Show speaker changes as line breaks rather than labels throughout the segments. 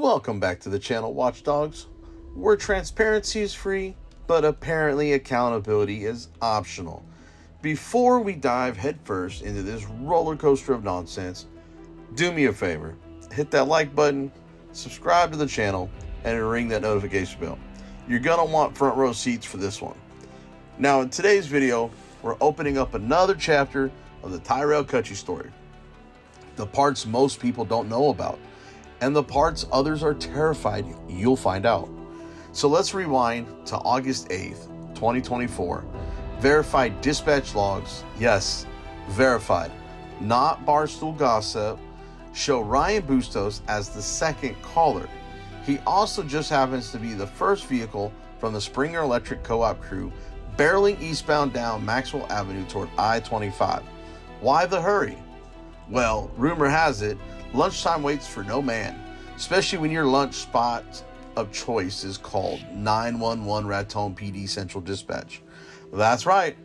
Welcome back to the channel, Watchdogs, where transparency is free, but apparently accountability is optional. Before we dive headfirst into this roller coaster of nonsense, do me a favor, hit that like button, subscribe to the channel, and ring that notification bell. You're gonna want front row seats for this one. Now in today's video, we're opening up another chapter of the Tyrel Cutchie story. The parts most people don't know about, and the parts others are terrified you'll find out. So let's rewind to August 8th, 2024. Verified dispatch logs, yes, verified, not barstool gossip, show Ryan Bustos as the second caller. He also just happens to be the first vehicle from the Springer Electric Co-op crew barreling eastbound down Maxwell Avenue toward I-25. Why the hurry? Well, rumor has it, lunchtime waits for no man, especially when your lunch spot of choice is called 911 Raton PD Central Dispatch. That's right.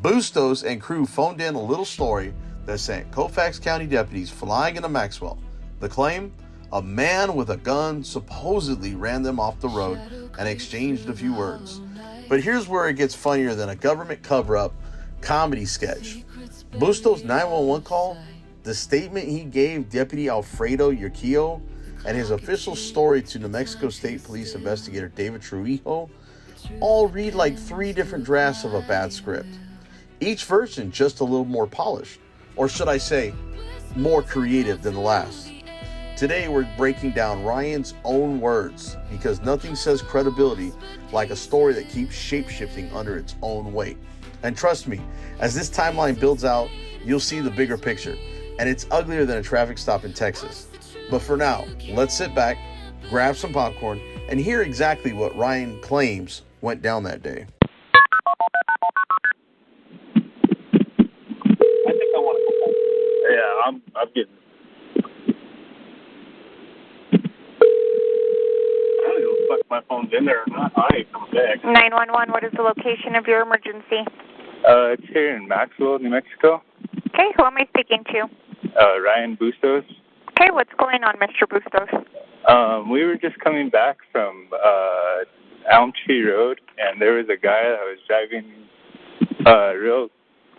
Bustos and crew phoned in a little story that sent Colfax County deputies flying into Maxwell. The claim? A man with a gun supposedly ran them off the road and exchanged a few words. But here's where it gets funnier than a government cover-up comedy sketch. Bustos' 911 call, the statement he gave Deputy Alfredo Yurquillo, and his official story to New Mexico State Police investigator David Trujillo all read like three different drafts of a bad script. Each version just a little more polished, or should I say, more creative than the last. Today we're breaking down Ryan's own words, because nothing says credibility like a story that keeps shape-shifting under its own weight. And trust me, as this timeline builds out, you'll see the bigger picture, and it's uglier than a traffic stop in Texas. But for now, let's sit back, grab some popcorn, and hear exactly what Ryan claims went down that day.
I think I want to go home. Yeah, I'm getting. I don't know if my phone's in there or not. I ain't coming back.
911, what is the location of your emergency?
It's here in Maxwell, New Mexico.
Okay, who am I speaking to?
Ryan Bustos.
Okay, what's going on, Mr. Bustos?
We were just coming back from Elm Tree Road, and there was a guy that was driving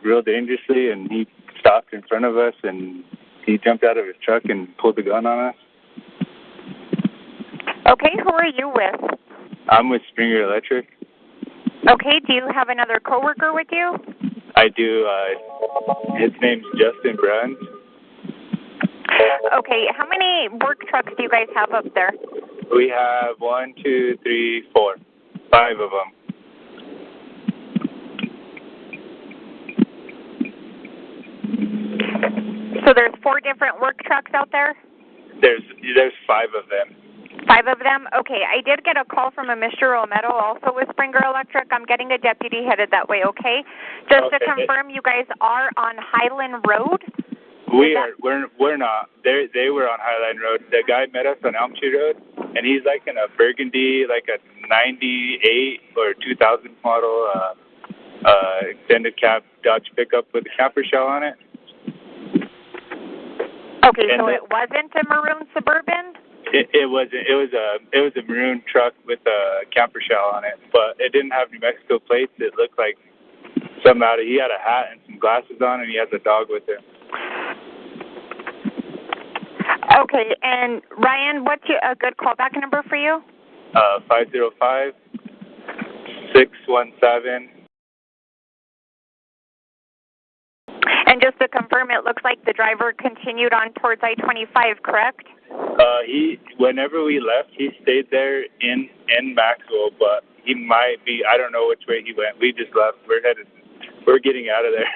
real dangerously, and he stopped in front of us, and he jumped out of his truck and pulled the gun on us.
Okay, who are you with?
I'm with Springer Electric.
Okay, do you have another coworker with you?
I do. His name's Justin Bruns.
Okay, how many work trucks do you guys have up there?
We have 1, 2, 3, 4, 5 of them.
So there's 4 different work trucks out there?
There's 5 of them.
5 of them? Okay, I did get a call from a Mr. Romero, also with Springer Electric. I'm getting a deputy headed that way, okay? Just to confirm, you guys are on Highland Road?
We're not. They were on Highline Road. The guy met us on Elm Tree Road, and he's like in a burgundy, like a 98 or 2000 model extended cab Dodge pickup with a camper shell on it.
Okay, and so it wasn't a maroon Suburban?
It wasn't. It was a maroon truck with a camper shell on it, but it didn't have New Mexico plates. It looked like some out of. He had a hat and some glasses on, and he has a dog with him.
Okay, and Ryan, what's a good callback number for you?
505-617.
And just to confirm, it looks like the driver continued on towards I-25, correct?
Whenever we left, he stayed there in Maxwell, but he might be. I don't know which way he went. We just left. We're getting out of there.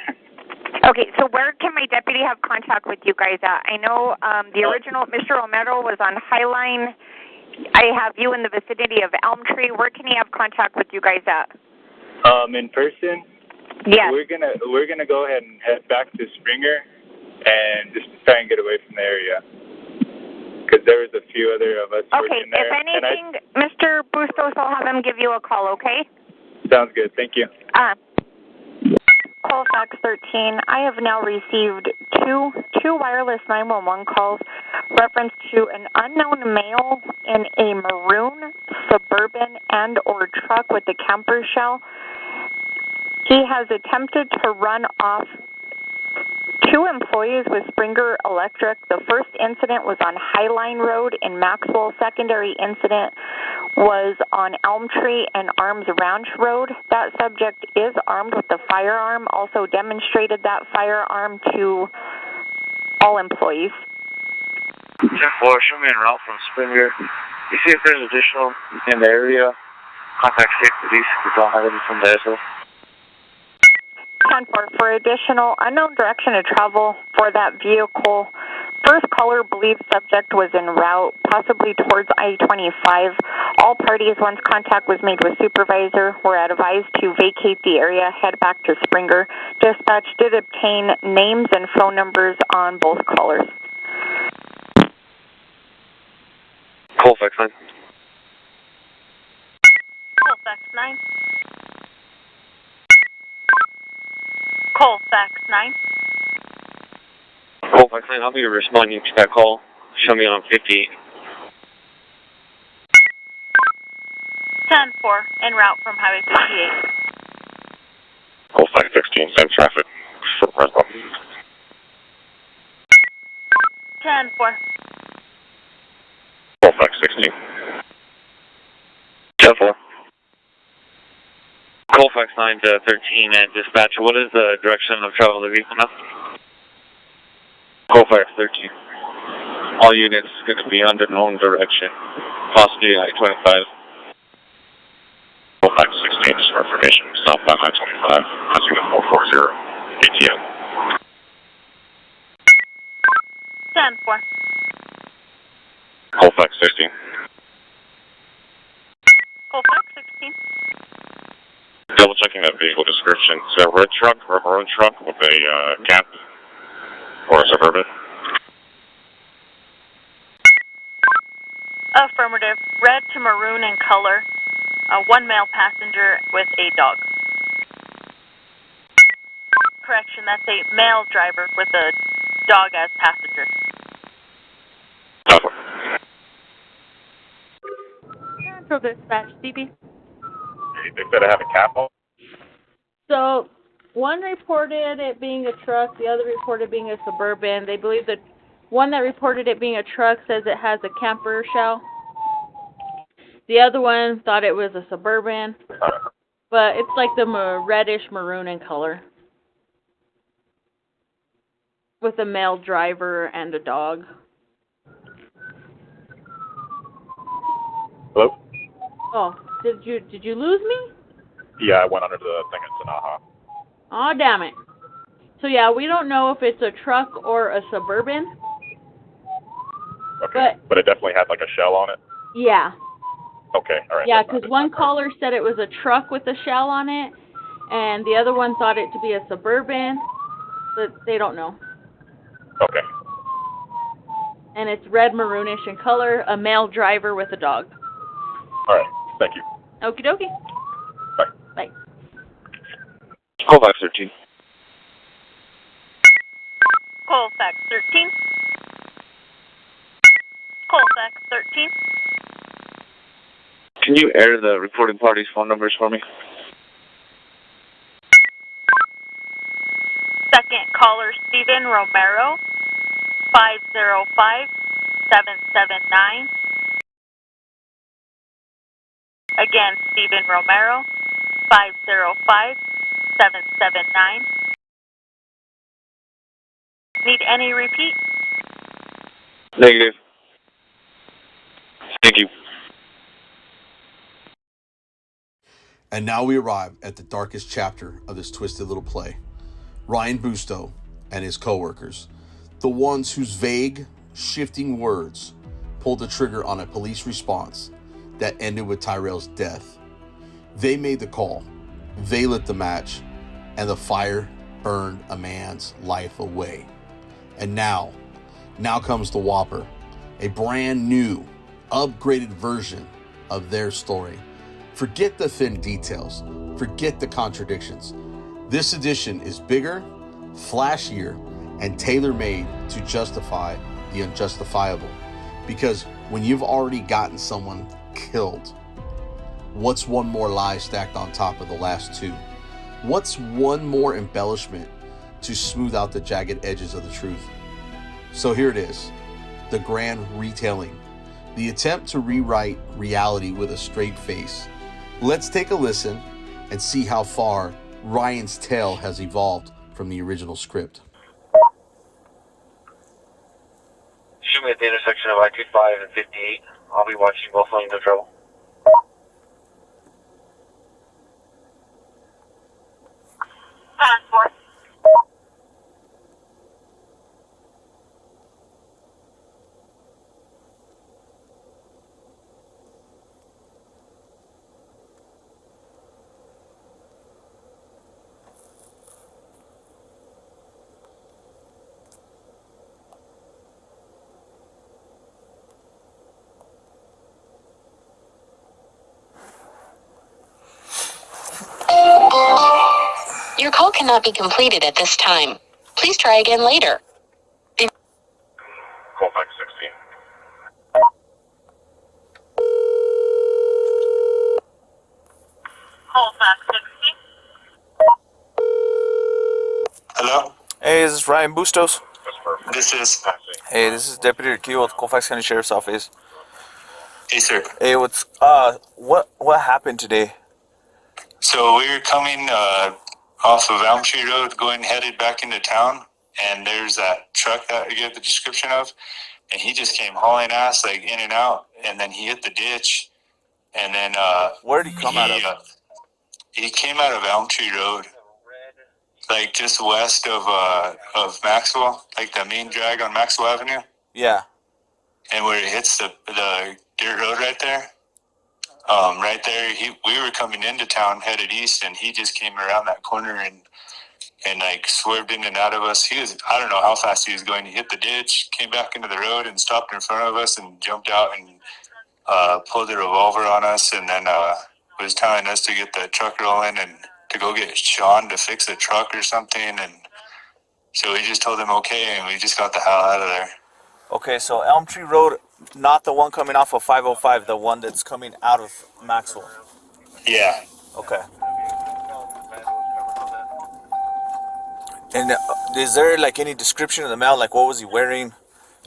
Okay, so where can my deputy have contact with you guys at? I know the original Mr. Romero was on Highline. I have you in the vicinity of Elm Tree. Where can he have contact with you guys at?
In person?
Yes.
We're gonna go ahead and head back to Springer and just try and get away from the area. Because there was a few other of us working there.
Okay, if anything, Mr. Bustos, I'll have him give you a call, okay?
Sounds good. Thank you.
Colfax 13, I have now received two wireless 911 calls reference to an unknown male in a maroon Suburban and or truck with a camper shell. He has attempted to run off 2 employees with Springer Electric. The first incident was on Highline Road in Maxwell. Secondary incident was on Elm Tree and Arms Ranch Road. That subject is armed with a firearm, also demonstrated that firearm to all employees.
10-4, show me en route from Springer. You see if there's additional in the area, contact state police if you don't have any from there, so.
10-4, for additional unknown direction of travel for that vehicle. First caller believes subject was en route, possibly towards I-25. All parties, once contact was made with supervisor, were advised to vacate the area, head back to Springer. Dispatch did obtain names and phone numbers on both callers.
Colfax 9.
Colfax 9. Colfax 9.
Colfax 9, I'll be responding to that call. Show me on 58.
10-4, en route from Highway 58.
Colfax 16, send traffic for Breslau.
10-4.
Colfax 16. 10-4. Colfax 9 to 13 at dispatch. What is the direction of travel of the vehicle now? Colfax 13. All units going to be under known direction, possibly I-25. Colfax 16, just for information, southbound I-25, passing the 440 ATM.
10-4.
Colfax 16.
Colfax 16.
Double checking that vehicle description. Is that a red truck or a maroon truck with a cap or a Suburban?
Affirmative. Red to maroon in color. One male passenger with a dog. Correction, that's a male driver with a dog as passenger.
Central Dispatch, CB.
They said I have a cap on.
So, one reported it being a truck, the other reported being a Suburban. They believe that one that reported it being a truck says it has a camper shell. The other one thought it was a Suburban, but it's like the reddish maroon in color with a male driver and a dog.
Hello?
Oh, did you lose me?
Yeah, I went under the thing at Sanaha.
Aw, damn it. So yeah, we don't know if it's a truck or a Suburban.
Okay, but it definitely had like a shell on it?
Yeah.
Okay, all right.
Yeah, because one caller said it was a truck with a shell on it, and the other one thought it to be a Suburban, but they don't know.
Okay.
And it's red maroonish in color, a male driver with a dog.
All right, thank you.
Okie dokie.
Bye.
Bye.
Colfax 13.
Colfax 13. Colfax 13.
Can you air the reporting party's phone numbers for me?
Second caller, Stephen Romero, 505-779. Again, Stephen Romero, 505-779. Need any repeat?
Negative. Thank you.
And now we arrive at the darkest chapter of this twisted little play. Ryan Bustos and his co-workers, the ones whose vague, shifting words pulled the trigger on a police response that ended with Tyrel's death. They made the call, they lit the match, and the fire burned a man's life away. And now comes the Whopper, a brand new, upgraded version of their story. Forget the thin details, forget the contradictions. This edition is bigger, flashier, and tailor-made to justify the unjustifiable. Because when you've already gotten someone killed, what's one more lie stacked on top of the last two? What's one more embellishment to smooth out the jagged edges of the truth? So here it is, the grand retelling, the attempt to rewrite reality with a straight face. Let's take a listen and see how far Ryan's tale has evolved from the original script.
Shoot me at the intersection of I-25 and 58. I'll be watching both lanes of trouble.
Four.
Your call cannot be completed at this time. Please try again later.
Call back 16.
Call back 60.
Hello?
Hey, this is Ryan Bustos.
That's perfect.
This is...
Hey, this is Deputy Akil with Colfax County Sheriff's Office.
Hey, sir.
Hey, what happened today?
So we were coming off of Elm Tree Road, headed back into town, and there's that truck that you get the description of, and he just came hauling ass, like, in and out, and then he hit the ditch, and then...
Where did he come out of?
He came out of Elm Tree Road, like, just west of Maxwell, like the main drag on Maxwell Avenue,
Yeah.
and where it hits the dirt road right there. Right there, we were coming into town, headed east, and he just came around that corner and like swerved in and out of us. I don't know how fast he was going. He hit the ditch, came back into the road, and stopped in front of us, and jumped out and pulled the revolver on us, and then was telling us to get the truck rolling and to go get Sean to fix the truck or something. And so we just told him okay, and we just got the hell out of there.
Okay, so Elm Tree Road, not the one coming off of 505, the one that's coming out of Maxwell.
Yeah.
Okay. And is there like any description of the man? Like, what was he wearing?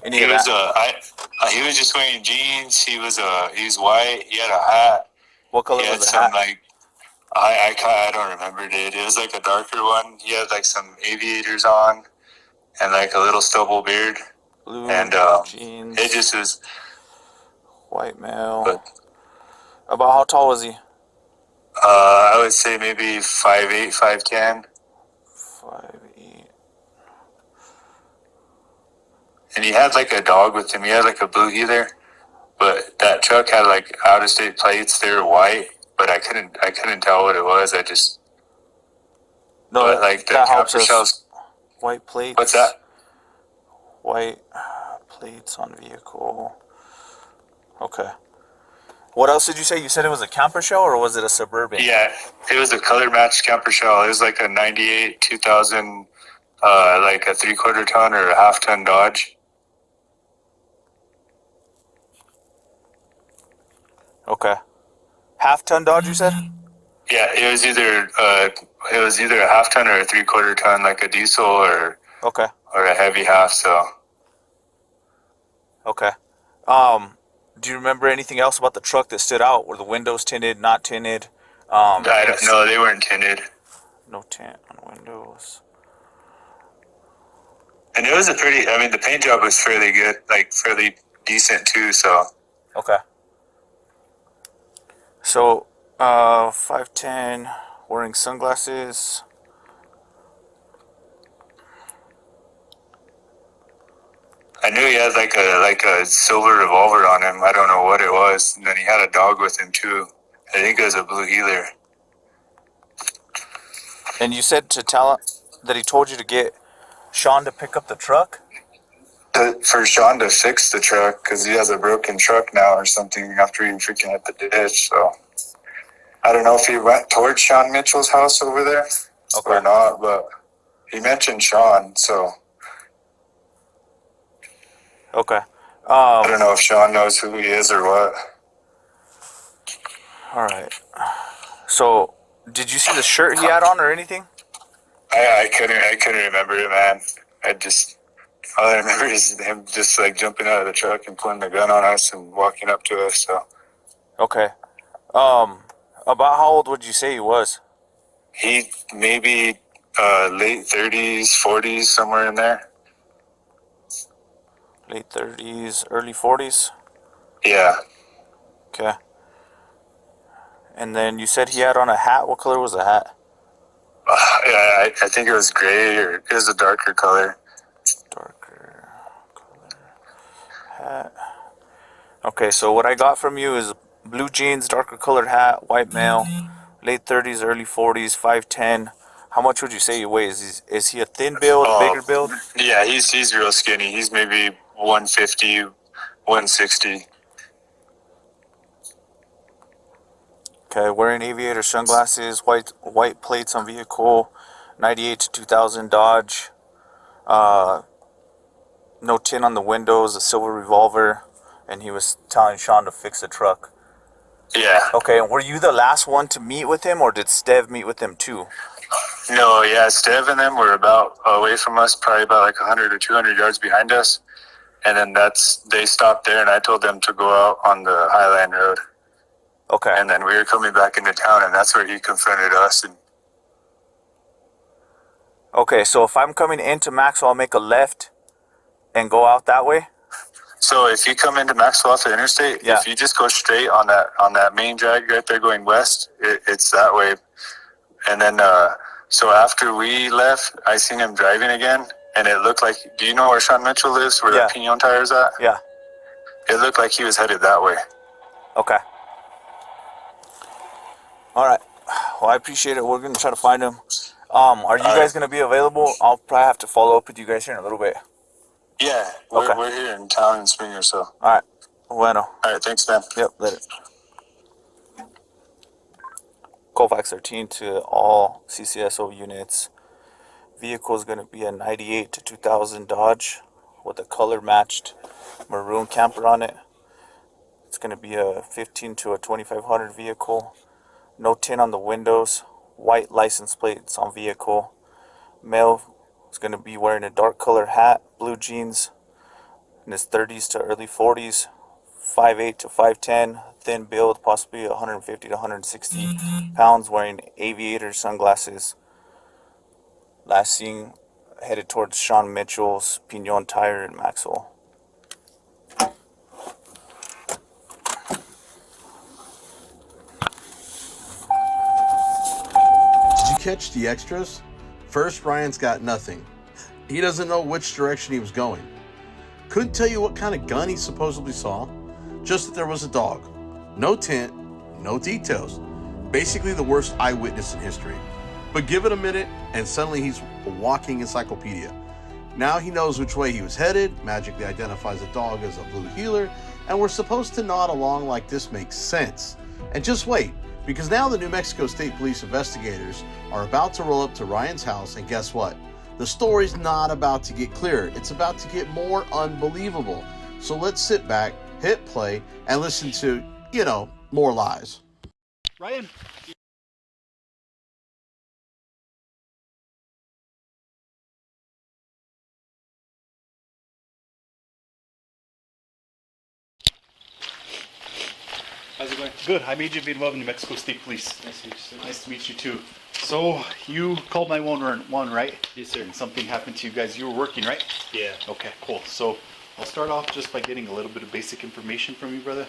Any
He
of
was
that?
he was just wearing jeans. He was white. He had a hat.
What color
He had
was the
some
hat?
like I don't remember it. It was like a darker one. He had like some aviators on, and like a little stubble beard.
Blue
And
jeans.
it just was.
White male.
But,
About how tall was he?
I would say maybe 5'8", 5'10".
5'8".
And he had like a dog with him. He had like a blue heeler, but that truck had like out of state plates. They were white, but I couldn't tell what it was.
No,
but like the
that helps
camper
us.
shells.
White plates.
What's that?
White plates on vehicle. Okay. What else did you say? You said it was a camper shell or was it a Suburban?
Yeah, it was a color matched camper shell. It was like a 98 2000, like a 3/4 ton or a half ton Dodge.
Okay. Half-ton Dodge, you said?
Yeah, it was either a half ton or a 3/4 ton, like a diesel or
Okay.
a heavy half. So
Okay. Do you remember anything else about the truck that stood out? Were the windows tinted, not tinted?
I don't know. They weren't tinted,
No tint on windows.
and it was the paint job was fairly good, like fairly decent too. So
Okay. So, 5'10", wearing sunglasses.
I knew he had like a silver revolver on him. I don't know what it was. And then he had a dog with him too. I think it was a blue heeler.
And you said to tell that he told you to get Sean to pick up the truck?
For Sean to fix the truck because he has a broken truck now or something after he freaking hit the ditch. So I don't know if he went towards Sean Mitchell's house over there. or not, but he mentioned Sean, so
Okay.
I don't know if Sean knows who he is or what.
All right. So, did you see the shirt he had on or anything?
I couldn't remember it, man. All I remember is him just like jumping out of the truck and pulling the gun on us and walking up to us. So
Okay. About how old would you say he was?
he maybe late 30s, 40s, somewhere in there.
Late 30s, early 40s?
Yeah.
Okay. And then you said he had on a hat. What color was the hat?
Yeah, I think it was gray, or it was a darker color.
Darker color hat. Okay, so what I got from you is blue jeans, darker colored hat, white male, late 30s, early 40s, 5'10". How much would you say he weighs? Is he a thin build, bigger build?
Yeah, he's real skinny. He's maybe 150, 160.
Okay, wearing aviator sunglasses, white plates on vehicle, 98 to 2000 Dodge. No tint on the windows, a silver revolver, and he was telling Sean to fix the truck.
Yeah.
Okay, and were you the last one to meet with him, or did Stev meet with him too?
No, yeah, Stev and them were about away from us, probably about like 100 or 200 yards behind us. And then they stopped there, and I told them to go out on the Highline Road.
Okay.
And then we were coming back into town, and that's where he confronted us. And
Okay, so if I'm coming into Maxwell, I'll make a left and go out that way?
so if you come into Maxwell off the interstate,
Yeah.
if you just go straight on that main drag right there going west, it's that way. And then so after we left, I seen him driving again, and it looked like, do you know where Sean Mitchell lives, where
Yeah.
the Pinion Tire's at?
Yeah.
It looked like he was headed that way.
Okay. All right. Well, I appreciate it. We're going to try to find him. Are you guys going to be available? I'll probably have to follow up with you guys here in a little bit.
Yeah,
Okay.
we're here in town in Springer, so.
All right. Bueno.
All right, thanks, man.
Yep, later. Colfax 13 to all CCSO units. Vehicle is going to be a 98 to 2000 Dodge with a color matched maroon camper on it. It's going to be a 15 to a 2500 vehicle. No tint on the windows. White license plates on vehicle. Male is going to be wearing a dark color hat, blue jeans, in his 30s to early 40s, 5'8 to 5'10", thin build, possibly 150 to 160 pounds, wearing aviator sunglasses. Last seen headed towards Sean Mitchell's Pinion Tire in Maxwell.
Did you catch the extras? First, Ryan's got nothing. He doesn't know which direction he was going. Couldn't tell you what kind of gun he supposedly saw, just that there was a dog. No tint, no details. Basically the worst eyewitness in history. But give it a minute, and suddenly he's a walking encyclopedia. Now he knows which way he was headed, magically identifies the dog as a blue heeler, and we're supposed to nod along like this makes sense. And just wait, because now the New Mexico State Police investigators are about to roll up to Ryan's house, and guess what? The story's not about to get clearer, it's about to get more unbelievable. So let's sit back, hit play, and listen to, more lies.
Ryan. How's it going? Good. I'm Agent Vietnam, New Mexico State Police. Nice to meet you, sir. Nice to meet you too. So you called 911, right? Yes, sir. And something happened to you guys. You were working, right? Yeah. Okay, cool. So I'll start off just by getting a little bit of basic information from you, brother.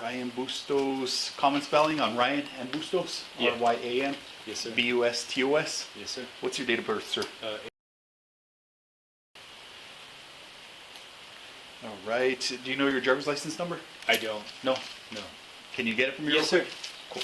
Ryan Bustos. Common spelling on Ryan and Bustos? Yeah. R-Y-A-N? Yes, sir. B-U-S-T-O-S? Yes, sir. What's your date of birth, sir? All right. Do you know your driver's license number? I don't. No? No. Can you get it from me real quick? Yes, sir. Cool.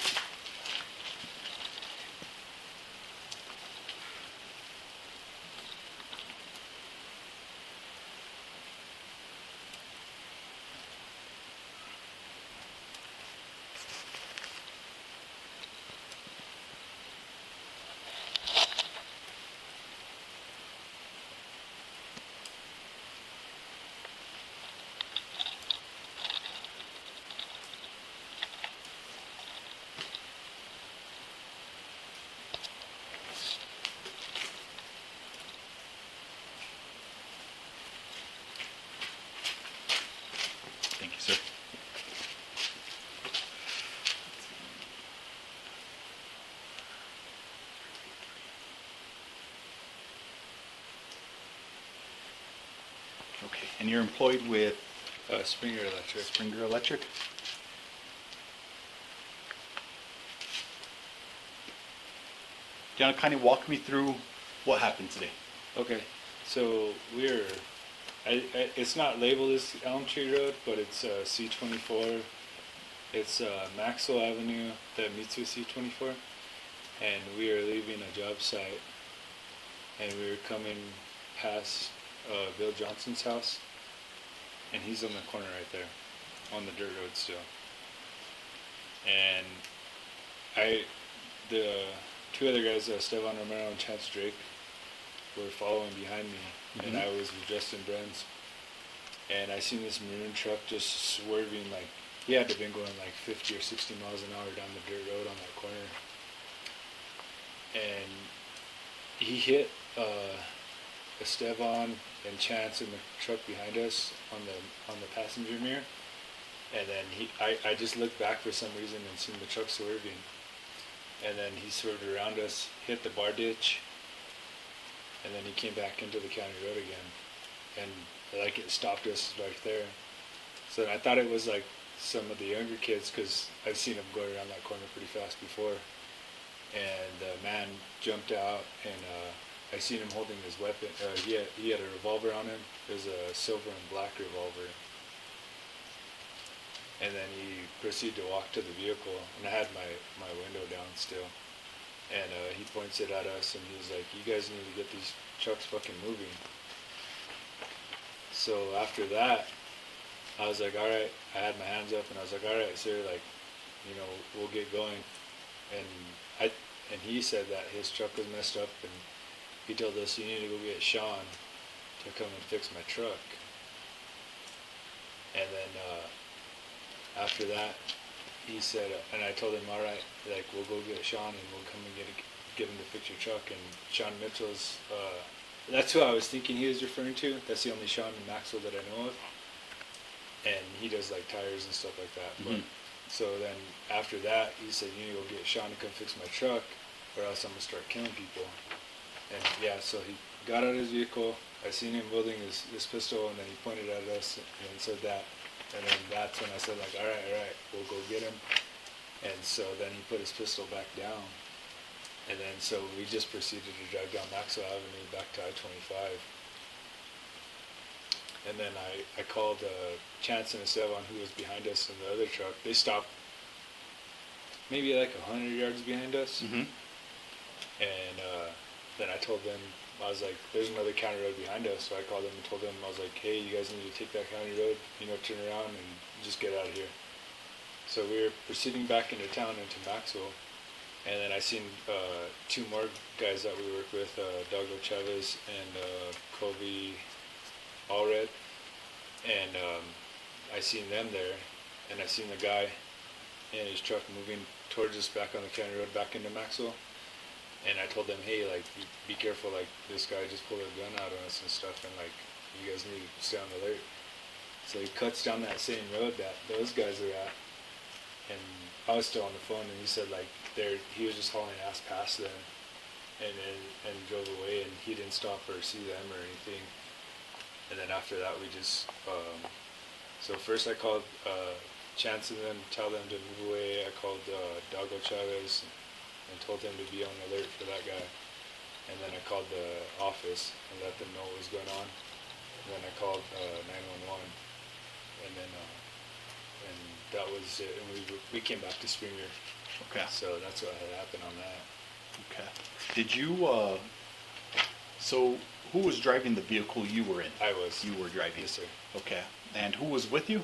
And you're employed with
Springer Electric.
Springer Electric? Do you want to kind of walk me through what happened today?
Okay, so it's not labeled as Elm Tree Road, but it's C24. It's Maxwell Avenue that meets with C24, and we are leaving a job site, and we were coming past Bill Johnson's house, and he's on the corner right there, on the dirt road still. And the two other guys, Stevan Romero and Chance Drake, were following behind me, and I was with Justin Bruns. And I seen this maroon truck just swerving, like, he had to have been going like 50 or 60 miles an hour down the dirt road on that corner. And he hit Estevan and Chance in the truck behind us on the passenger mirror. And then I just looked back for some reason and seen the truck swerving. And then he swerved around us, hit the bar ditch, and then he came back into the county road again. And like it stopped us right there. So I thought it was like some of the younger kids, because I've seen them go around that corner pretty fast before. And the man jumped out, and I seen him holding his weapon. He had a revolver on him. It was a silver and black revolver. And then he proceeded to walk to the vehicle, and I had my window down still. And he points it at us, and he's like, "You guys need to get these trucks fucking moving." So after that, I was like, "All right." I had my hands up, and I was like, "All right, sir, like, you know, we'll get going." And he said that his truck was messed up, and he told us, "You need to go get Sean to come and fix my truck." And then after that, he said, and I told him, "All right, like, we'll go get Sean, and we'll come and get him to fix your truck." And Sean Mitchell's, that's who I was thinking he was referring to. That's the only Sean in Maxwell that I know of. And he does like tires and stuff like that. But, so then after that, he said, "You need to go get Sean to come fix my truck, or else I'm gonna start killing people." And yeah, so he got out of his vehicle. I seen him wielding his pistol, and then he pointed at us and said that. And then that's when I said, like, all right, we'll go get him. And so then he put his pistol back down. And then so we just proceeded to drive down Maxwell Avenue back to I-25. And then I called Chance and Estevan, who was behind us in the other truck. They stopped maybe like 100 yards behind us. And then I told them, I was like, "There's another county road behind us." So I called them and told them, I was like, "Hey, you guys need to take that county road, you know, turn around and just get out of here." So we were proceeding back into town, into Maxwell. And then I seen two more guys that we work with, Douglas Chavez and Kobe Allred. And I seen them there, and I seen the guy in his truck moving towards us back on the county road back into Maxwell. And I told them, "Hey, like, be careful, like, this guy just pulled a gun out on us and stuff, and, like, you guys need to stay on alert." So he cuts down that same road that those guys are at, and I was still on the phone, and he said, like, he was just hauling ass past them, and drove away, and he didn't stop or see them or anything. And then after that, we just, so first I called Chance and them, tell them to move away. I called Dago Chavez and told him to be on alert for that guy. And then I called the office and let them know what was going on. And then I called 911. And then, and that was it. And we came back to Springer.
Okay.
So that's what had happened on that.
Okay. Did you, so who was driving the vehicle you were in?
I was.
You were driving?
Yes, sir.
Okay. And who was with you?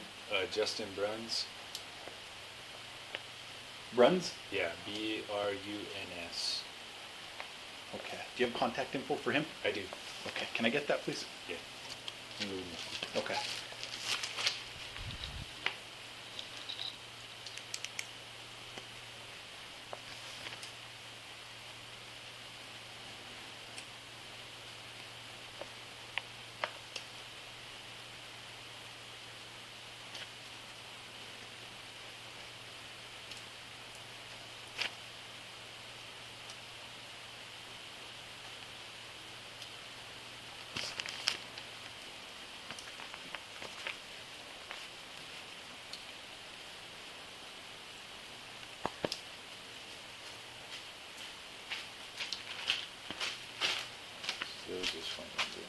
Justin Bruns.
Bruns?
Yeah, Bruns.
Okay. Do you have contact info for him?
I do.
Okay. Can I get that, please?
Yeah.
Okay. just find it there.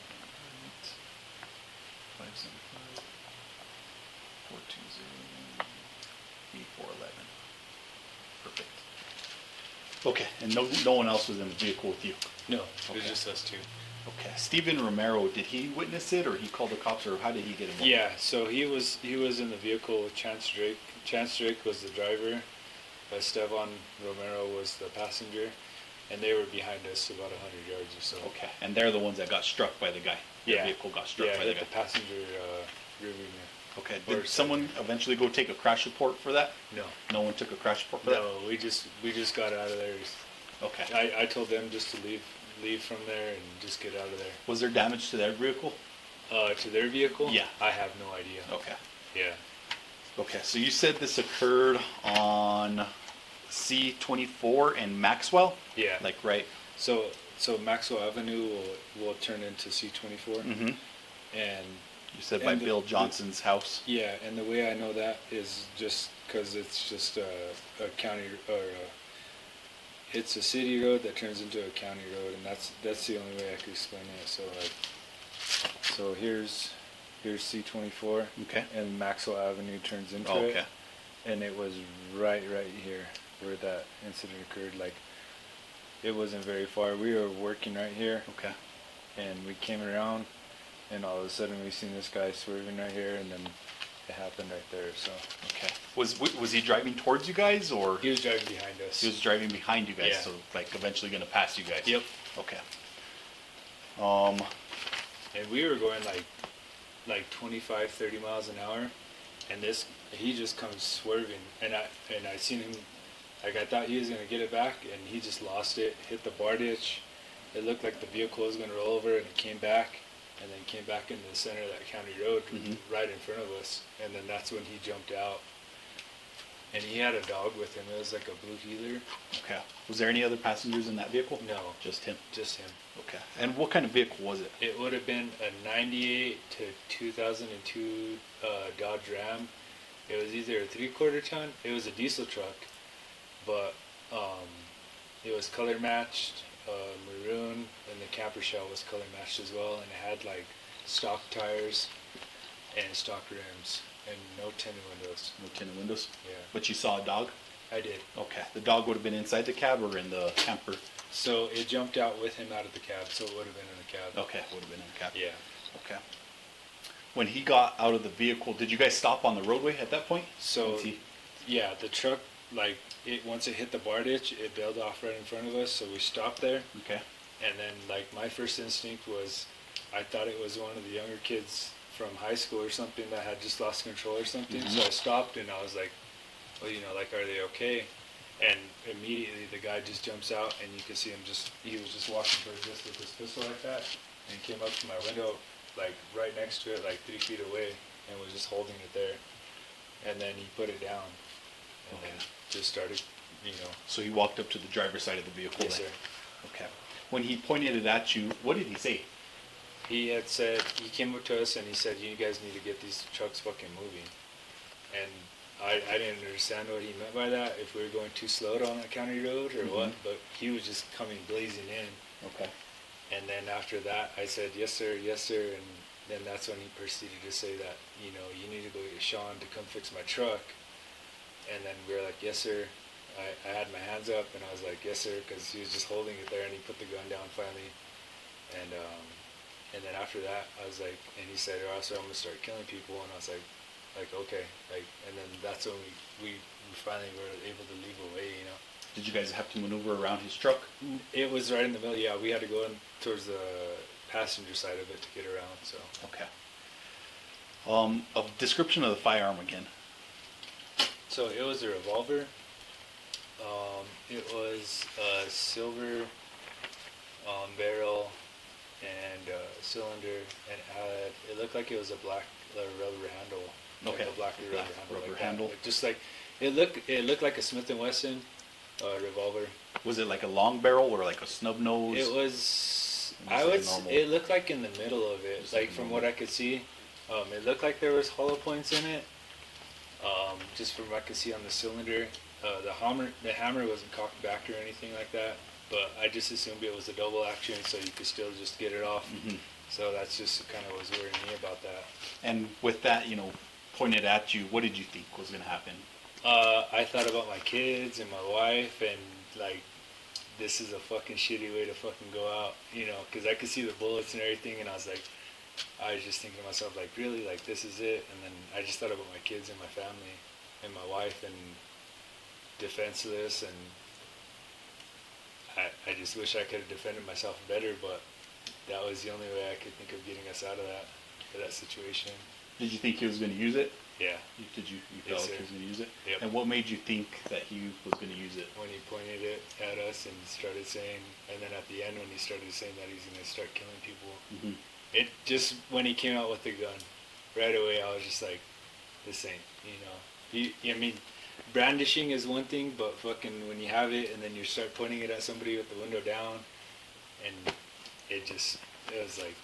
575 420 8411. Perfect. Okay, and no one else was in the vehicle with you?
No, it was just us two.
Okay. Steven Romero, did he witness it, or he called the cops, or how did he get involved?
Yeah, so he was in the vehicle with Chance Drake. Chance Drake was the driver. Esteban Romero was the passenger, and they were behind us about 100 yards or so.
Okay, and they're the ones that got struck by the guy.
Yeah.
The vehicle got struck by the guy.
The passenger rear view mirror.
Okay, did someone eventually go take a crash report for that?
No.
No one took a crash report for that?
No, we just got out of there.
Okay.
I told them just to leave from there and just get out of there.
Was there damage to their vehicle?
To their vehicle?
Yeah.
I have no idea.
Okay.
Yeah.
Okay, so you said this occurred on C24 in Maxwell?
Yeah.
Like right?
So Maxwell Avenue will turn into C24.
Mm-hmm.
And
you said by Bill Johnson's house?
Yeah, and the way I know that is just because it's just a county, or it's a city road that turns into a county road, and that's the only way I could explain it. So here's C24.
Okay.
And Maxwell Avenue turns into it.
Okay.
And it was right here where that incident occurred. Like, it wasn't very far. We were working right here.
Okay.
And we came around, and all of a sudden we seen this guy swerving right here, and then it happened right there. So.
Okay. Was he driving towards you guys, or?
He was driving behind us.
He was driving behind you guys,
Yeah.
so like eventually going to pass you guys.
Yep.
Okay.
And we were going like 25, 30 miles an hour, and he just comes swerving, and I seen him, like I thought he was gonna get it back, and he just lost it, hit the bar ditch. It looked like the vehicle was gonna roll over, and it came back, and then came back into the center of that county road, right in front of us, and then that's when he jumped out. And he had a dog with him. It was like a blue heeler.
Okay. Was there any other passengers in that vehicle?
No.
Just him?
Just him.
Okay. And what kind of vehicle was it?
It would have been a 98 to 2002 Dodge Ram. It was either a 3/4 ton. It was a diesel truck, but it was color matched, maroon, and the camper shell was color matched as well, and it had like stock tires and stock rims. And no tinted windows.
No tinted windows?
Yeah.
But you saw a dog?
I did.
Okay. The dog would have been inside the cab or in the camper?
So it jumped out with him out of the cab, so it would have been in the cab.
Okay, would have been in the cab.
Yeah.
Okay. When he got out of the vehicle, did you guys stop on the roadway at that point?
So, yeah, the truck, like, once it hit the bar ditch, it bailed off right in front of us, so we stopped there.
Okay.
And then, like, my first instinct was, I thought it was one of the younger kids from high school or something that had just lost control or something. So I stopped and I was like, well, like, are they okay? And immediately the guy just jumps out, and you can see him he was just walking towards us with his pistol like that, and he came up to my window, like right next to it, like 3 feet away, and was just holding it there. And then he put it down, and then just started,
So he walked up to the driver's side of the vehicle?
Yes, sir.
Okay. When he pointed it at you, what did he say?
He had said, he came up to us and he said, you guys need to get these trucks fucking moving. And I didn't understand what he meant by that, if we were going too slow down that county road or what, but he was just coming blazing in.
Okay.
And then after that, I said, yes sir, and then that's when he proceeded to say that, you need to go get Sean to come fix my truck. And then we were like, yes sir. I had my hands up and I was like, yes sir, because he was just holding it there, and he put the gun down finally. And then after that, I was like, and he said, oh, so I'm gonna start killing people, and I was like okay, and then that's when we finally were able to leave away,
Did you guys have to maneuver around his truck?
It was right in the middle. Yeah, we had to go in towards the passenger side of it to get around. So.
Okay. A description of the firearm again.
So it was a revolver. It was a silver barrel and cylinder, and it looked like it was a black rubber handle.
Okay.
Like a black rubber
Rubber handle.
Like just like it looked like a Smith & Wesson revolver.
Was it like a long barrel or like a snub nose?
It was. It looked like in the middle of it, like from what I could see. It looked like there was hollow points in it. Just from what I could see on the cylinder. The hammer wasn't cocked back or anything like that. but I just assumed it was a double action, so you could still just get it off. So that's just kind of was worrying me about that.
And with that, you know, pointed at you, what did you think was going to happen?
I thought about my kids and my wife, and like, this is a fucking shitty way to fucking go out, you know, because I could see the bullets and everything, and I was just thinking to myself, like, really, like, this is it? And then I just thought about my kids and my family and my wife, and defenseless, and I just wish I could have defended myself better, but that was the only way I could think of getting us out of that situation.
Did you think he was going to use it?
Yeah.
You
Yes,
felt
sir.
he was going to use it?
Yep.
And what made you think that he was going to use it?
When he pointed it at us and started saying, and then at the end when he started saying that he's going to start killing people, it just, when he came out with the gun, right away I was just like, this ain't, you know. I mean, brandishing is one thing, but fucking when you have it and then you start pointing it at somebody with the window down, and it was like,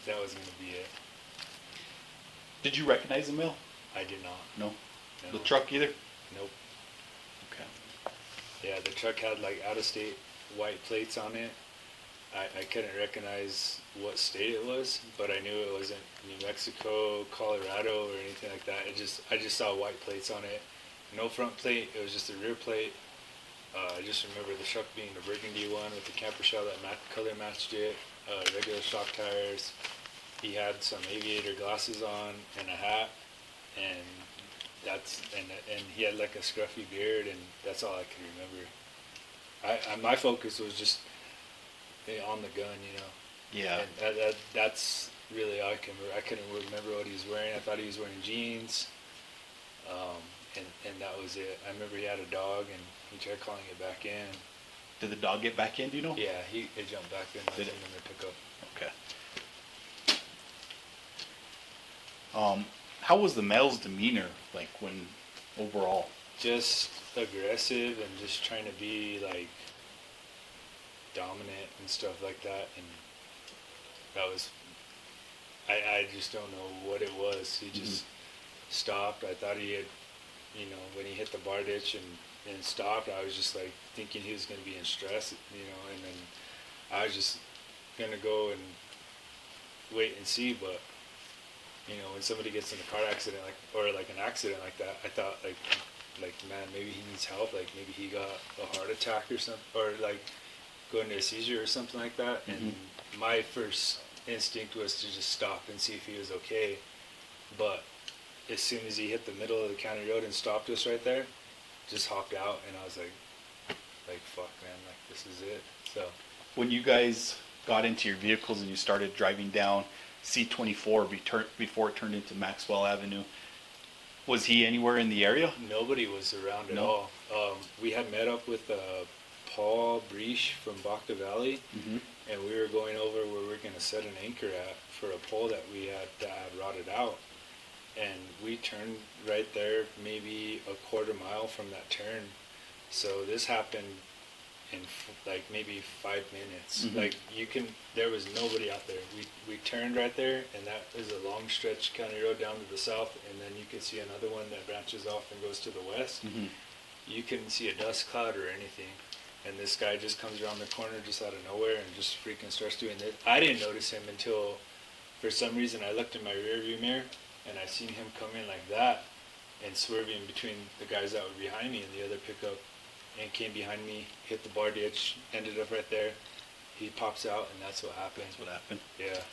that was going to be it.
Did you recognize the mail?
I did not.
No.
No.
The truck either?
Nope.
Okay.
Yeah, the truck had like out-of-state white plates on it. I couldn't recognize what state it was, but I knew it wasn't New Mexico, Colorado, or anything like that. I just saw white plates on it. No front plate, it was just a rear plate. I just remember the truck being a burgundy one with the camper shell that color matched it, regular stock tires. He had some aviator glasses on and a hat, and and he had like a scruffy beard, and that's all I could remember. My focus was just on the gun, you know.
Yeah.
And that's really all I can remember. I couldn't remember what he was wearing. I thought he was wearing jeans, and that was it. I remember he had a dog, and he tried calling it back in.
Did the dog get back in, do you know?
Yeah, it jumped back in. Did it? In the pickup.
Okay. How was the male's demeanor, like, when overall?
Just aggressive and just trying to be like dominant and stuff like that, and that was, I just don't know what it was. He just stopped. I thought he had, you know, when he hit the bar ditch and stopped, I was just like thinking he was going to be in stress, you know, and then I was just going to go and wait and see, but you know, when somebody gets in a car accident or like an accident like that, I thought like man, maybe he needs help, like maybe he got a heart attack or something, or like go into a seizure or something like that. And my first instinct was to just stop and see if he was okay. But as soon as he hit the middle of the county road and stopped us right there, just hopped out, and I was like fuck, man, like this is it. So
when you guys got into your vehicles and you started driving down C-24 before it turned into Maxwell Avenue, was he anywhere in the area?
Nobody was around at all. We had met up with Paul Breach from Baca Valley, and we were going over where we were going to set an anchor at for a pole that had rotted out. And we turned right there, maybe a quarter mile from that turn. So this happened in like maybe 5 minutes. Like there was nobody out there. We turned right there, and that is a long stretch county road down to the south, and then you can see another one that branches off and goes to the west. You couldn't see a dust cloud or anything, and this guy just comes around the corner just out of nowhere and just freaking starts doing this. I didn't notice him until for some reason I looked in my rear view mirror and I seen him come in like that and swerving between the guys that were behind me and the other pickup, and came behind me, hit the bar ditch, ended up right there. He pops out, and that's what happened.
That's what happened?
Yeah.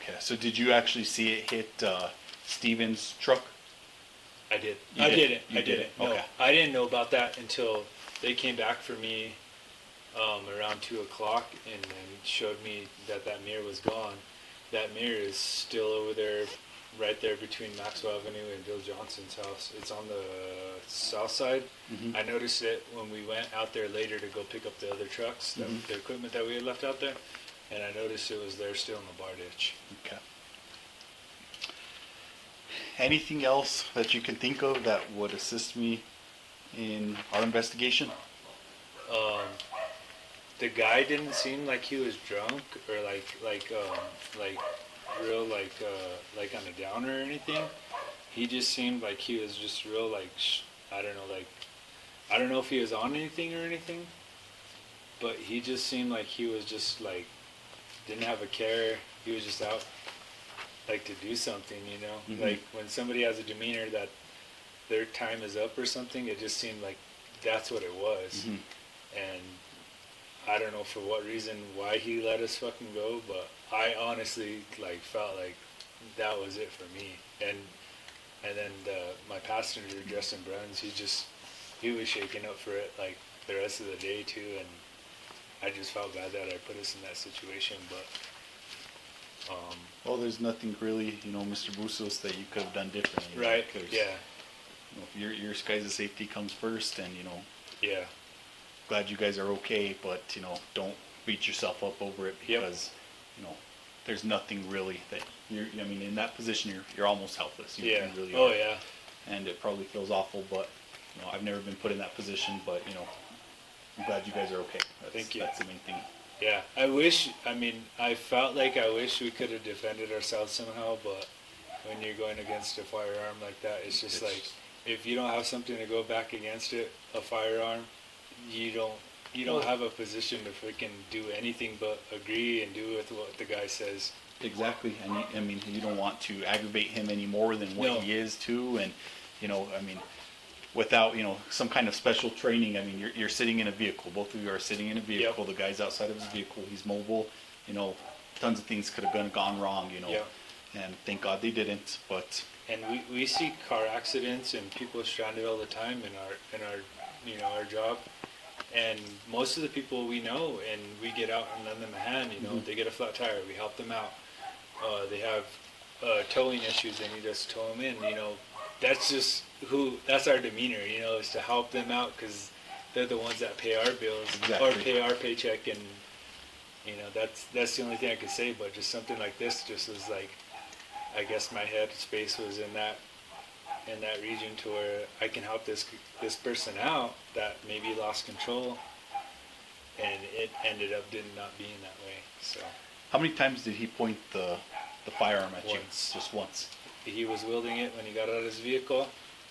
Okay, so did you actually see it hit Steven's truck?
I did.
You
I
did?
didn't. I didn't. No,
okay.
I didn't know about that until they came back for me around 2 o'clock and then showed me that mirror was gone. That mirror is still over there, right there between Maxwell Avenue and Bill Johnson's house. It's on the south side. I noticed it when we went out there later to go pick up the other trucks, the equipment that we had left out there, and I noticed it was there still in the bar ditch.
Okay. Anything else that you can think of that would assist me in our investigation?
The guy didn't seem like he was drunk or like real like on a downer or anything. He just seemed like he was just real I don't know if he was on anything or anything, but he just seemed like he was just like, didn't have a care. He was just out like to do something, you know? Like when somebody has a demeanor that their time is up or something, it just seemed like that's what it was. And I don't know for what reason why he let us fucking go, but I honestly like felt like that was it for me. And then my passenger Justin Bruns, he was shaking up for it like the rest of the day too, and I just felt bad that I put us in that situation. But
well, there's nothing really, you know, Mr. Bustos, that you could have done differently.
Right. Yeah.
You know, your guys' safety comes first, and you know.
Yeah.
Glad you guys are okay, but you know, don't beat yourself up over it because you know, there's nothing really that I mean, in that position, you're almost helpless. You really are.
Yeah.
And it probably feels awful, but you know, I've never been put in that position, but you know, I'm glad you guys are okay.
Thank you.
That's the main thing.
Yeah, I felt like I wish we could have defended ourselves somehow, but when you're going against a firearm like that, it's just like, if you don't have something to go back against it, a firearm, you don't have a position to freaking do anything but agree and do with what the guy says.
Exactly, and I mean, you don't want to aggravate him any more than what he is too, and you know, I mean, without, you know, some kind of special training, I mean, you're sitting in a vehicle. Both of you are sitting in a vehicle. The guy's outside of his vehicle. He's mobile. You know, tons of things could have gone wrong, you know, and thank God they didn't. But
and we see car accidents and people stranded all the time in our you know, our job. And most of the people we know, and we get out and lend them a hand, you know, they get a flat tire, we help them out. They have towing issues, they need us to tow them in, you know. That's our demeanor, you know, is to help them out because they're the ones that pay our bills or pay our paycheck, and you know, that's the only thing I could say. But just something like this just was like, I guess my head space was in that region to where I can help this person out that maybe lost control, and it ended up not being that way. So
how many times did he point the firearm at you? Just once.
He was wielding it when he got out of his vehicle,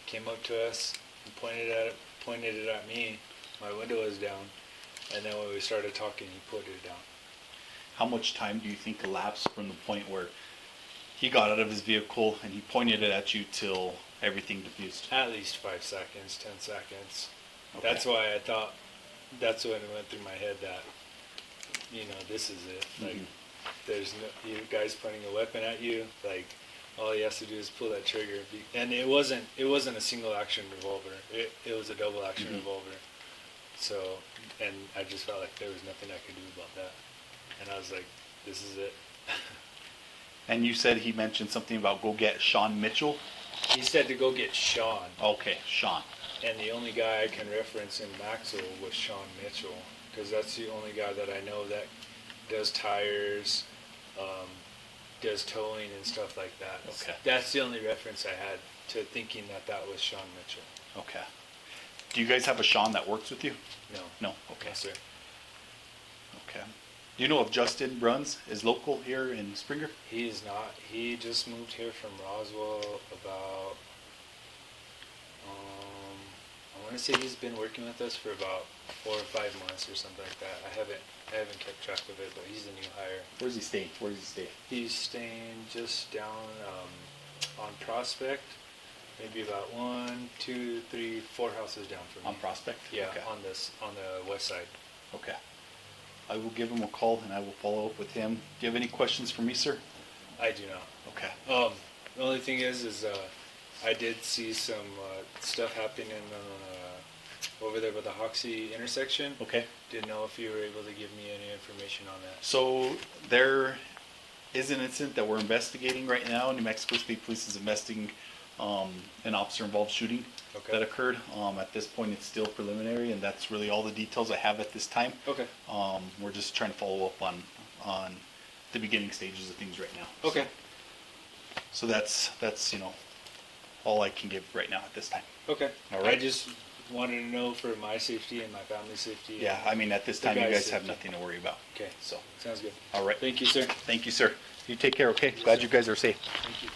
came up to us and pointed it at me. My window was down, and then when we started talking, he put it down.
How much time do you think elapsed from the point where he got out of his vehicle and he pointed it at you till everything diffused?
At least 5 seconds, 10 seconds. Okay. That's why I thought, that's when it went through my head that, you know, this is it. Like, there's no, you guys pointing a weapon at you, like, all he has to do is pull that trigger. And it wasn't a single action revolver. It was a double action revolver. So, and I just felt like there was nothing I could do about that. And I was like, this is it.
And you said he mentioned something about go get Sean Mitchell?
He said to go get Sean.
Okay, Sean.
And the only guy I can reference in Maxwell was Sean Mitchell, because that's the only guy that I know that does tires, does towing and stuff like that.
Okay.
That's the only reference I had to thinking that was Sean Mitchell.
Okay. Do you guys have a Sean that works with you?
No.
No? Okay.
Yes, sir.
Okay. Do you know if Justin Bruns is local here in Springer?
He is not. He just moved here from Roswell about, I want to say he's been working with us for about 4 or 5 months or something like that. I haven't kept track of it, but he's a new hire.
Where's he staying? Where does he stay?
He's staying just down on Prospect, maybe about 1, 2, 3, 4 houses down from me.
On Prospect?
Yeah,
okay.
on the west side.
Okay. I will give him a call and I will follow up with him. Do you have any questions for me, sir?
I do not.
Okay.
The only thing is I did see some stuff happening over there by the Hoxie intersection.
Okay.
Didn't know if you were able to give me any information on that.
So there is an incident that we're investigating right now. New Mexico State Police is investigating an officer-involved shooting that occurred. At this point, it's still preliminary, and that's really all the details I have at this time.
Okay.
We're just trying to follow up on the beginning stages of things right now.
Okay.
So that's you know, all I can give right now at this time.
Okay.
All right.
I just wanted to know for my safety and my family's safety.
Yeah, I mean, at this time, you guys have nothing to worry about.
Okay.
So
sounds good.
All right.
Thank you, sir.
Thank you, sir. You take care, okay? Glad you guys are safe.
Thank you.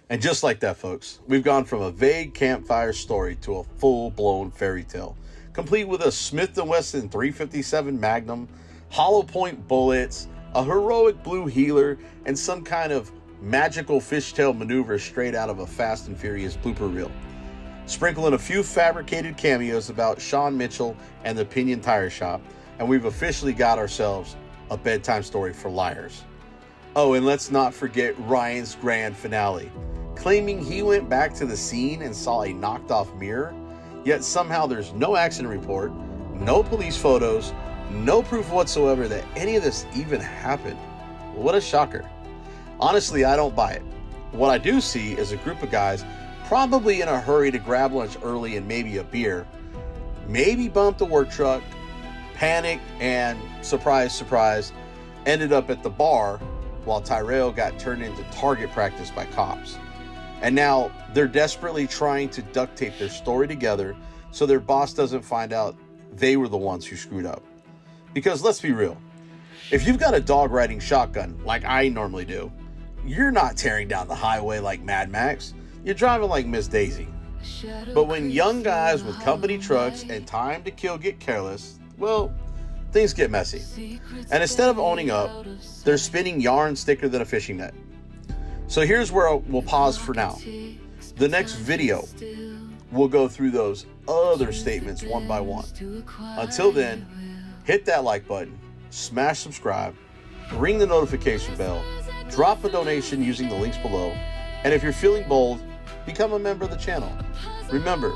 And just like that, folks, we've gone from a vague campfire story to a full-blown fairy tale, complete with a Smith & Wesson 357 Magnum, hollow point bullets, a heroic blue healer, and some kind of magical fishtail maneuver straight out of a Fast and Furious blooper reel. Sprinkle in a few fabricated cameos about Sean Mitchell and the Pinion Tire Shop, and we've officially got ourselves a bedtime story for liars. Oh, and let's not forget Ryan's grand finale, claiming he went back to the scene and saw a knocked off mirror, yet somehow there's no accident report, no police photos, no proof whatsoever that any of this even happened. What a shocker. Honestly, I don't buy it. What I do see is a group of guys probably in a hurry to grab lunch early and maybe a beer, maybe bumped a work truck, panicked, and surprise, surprise, ended up at the bar while Tyrel got turned into target practice by cops. And now they're desperately trying to duct tape their story together so their boss doesn't find out they were the ones who screwed up. Because let's be real, if you've got a dog riding shotgun like I normally do, you're not tearing down the highway like Mad Max. You're driving like Miss Daisy. But when young guys with company trucks and time to kill get careless, well, things get messy. And instead of owning up, they're spinning yarns thicker than a fishing net. So here's where we'll pause for now. The next video, we'll go through those other statements one by one. Until then, hit that like button, smash subscribe, ring the notification bell, drop a donation using the links below, and if you're feeling bold, become a member of the channel. Remember,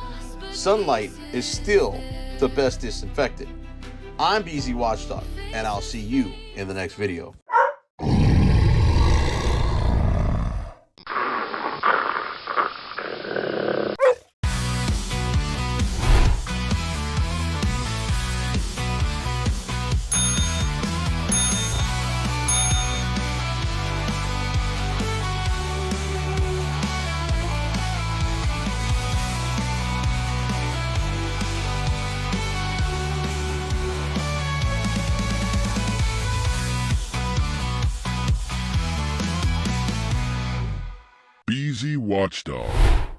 sunlight is still the best disinfectant. I'm BZWATCHDOG, and I'll see you in the next video.
BZWATCHDOG.